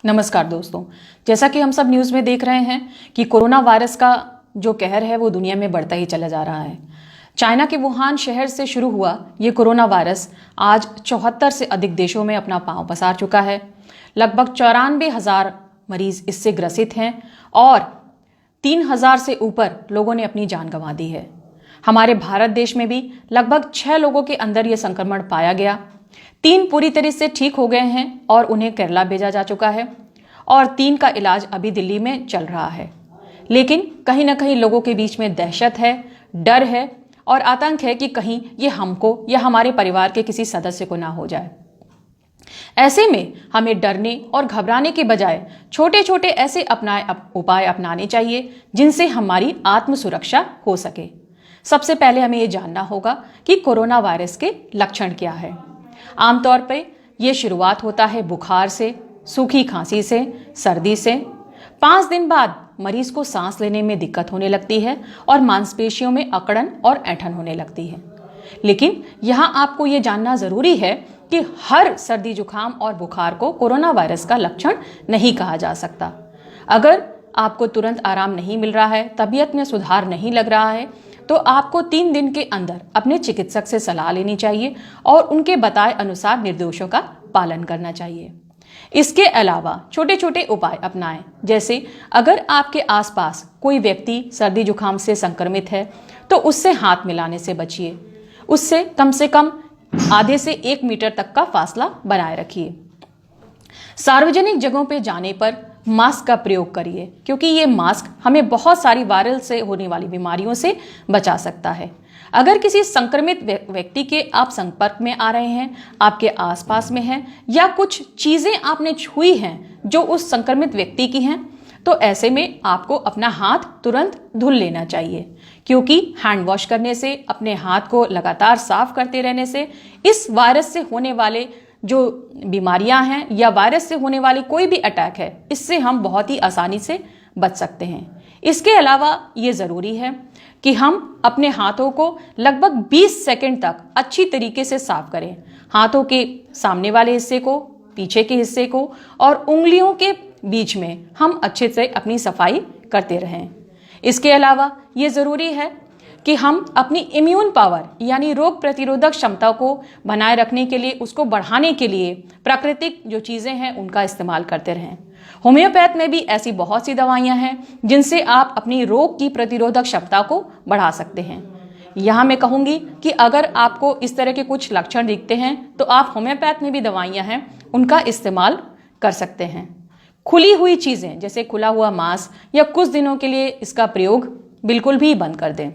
नमस्कार दोस्तों। जैसा कि हम सब न्यूज़ में देख रहे हैं कि कोरोना वायरस का जो कहर है वो दुनिया में बढ़ता ही चला जा रहा है। चाइना के वुहान शहर से शुरू हुआ ये कोरोना वायरस आज 74 से अधिक देशों में अपना पांव पसार चुका है। लगभग 94,000 मरीज इससे ग्रसित हैं और 3,000 से ऊपर लोगों ने अपनी जान गंवा दी है। हमारे भारत देश में भी लगभग 6 लोगों के अंदर ये संक्रमण पाया गया। 3 पूरी तरह से ठीक हो गए हैं और उन्हें केरला भेजा जा चुका है और 3 का इलाज अभी दिल्ली में चल रहा है। लेकिन कहीं ना कहीं लोगों के बीच में दहशत है, डर है और आतंक है कि कहीं ये हमको या हमारे परिवार के किसी सदस्य को ना हो जाए। ऐसे में हमें डरने और घबराने के बजाय छोटे छोटे ऐसे उपाय अपनाने चाहिए जिनसे हमारी आत्म सुरक्षा हो सके। सबसे पहले हमें ये जानना होगा कि कोरोना वायरस के लक्षण क्या है। आमतौर पर यह शुरुआत होता है बुखार से, सूखी खांसी से, सर्दी से। 5 दिन बाद मरीज को सांस लेने में दिक्कत होने लगती है और मांसपेशियों में अकड़न और ऐंठन होने लगती है। लेकिन यहाँ आपको ये जानना जरूरी है कि हर सर्दी जुकाम और बुखार को कोरोना वायरस का लक्षण नहीं कहा जा सकता। अगर आपको तुरंत आराम नहीं मिल रहा है, तबीयत में सुधार नहीं लग रहा है, तो आपको 3 दिन के अंदर अपने चिकित्सक से सलाह लेनी चाहिए और उनके बताए अनुसार निर्देशों का पालन करना चाहिए। इसके अलावा छोटे छोटे उपाय अपनाएं, जैसे अगर आपके आसपास कोई व्यक्ति सर्दी जुकाम से संक्रमित है तो उससे हाथ मिलाने से बचिए। उससे कम आधे से 1 मीटर तक का फासला बनाए रखिए। सार्वजनिक जगहों पर जाने पर मास्क का प्रयोग करिए, क्योंकि ये मास्क हमें बहुत सारी वायरल से होने वाली बीमारियों से बचा सकता है। अगर किसी संक्रमित व्यक्ति के आप संपर्क में आ रहे हैं, आपके आसपास में हैं या कुछ चीजें आपने छुई हैं जो उस संक्रमित व्यक्ति की हैं, तो ऐसे में आपको अपना हाथ तुरंत धुल लेना चाहिए, क्योंकि हैंड वॉश करने से, अपने हाथ को लगातार साफ करते रहने से इस वायरस से होने वाले जो बीमारियां हैं या वायरस से होने वाली कोई भी अटैक है, इससे हम बहुत ही आसानी से बच सकते हैं। इसके अलावा ये ज़रूरी है कि हम अपने हाथों को लगभग 20 सेकंड तक अच्छी तरीके से साफ करें। हाथों के सामने वाले हिस्से को, पीछे के हिस्से को और उंगलियों के बीच में हम अच्छे से अपनी सफाई करते रहें। इसके अलावा ये ज़रूरी है कि हम अपनी इम्यून पावर यानी रोग प्रतिरोधक क्षमता को बनाए रखने के लिए, उसको बढ़ाने के लिए प्राकृतिक जो चीज़ें हैं उनका इस्तेमाल करते रहें। होम्योपैथ में भी ऐसी बहुत सी दवाइयां हैं जिनसे आप अपनी रोग की प्रतिरोधक क्षमता को बढ़ा सकते हैं। यहाँ मैं कहूँगी कि अगर आपको इस तरह के कुछ लक्षण दिखते हैं तो आप होम्योपैथ में भी दवाइयाँ हैं उनका इस्तेमाल कर सकते हैं। खुली हुई चीज़ें जैसे खुला हुआ मांस या कुछ दिनों के लिए इसका प्रयोग बिल्कुल भी बंद कर दें।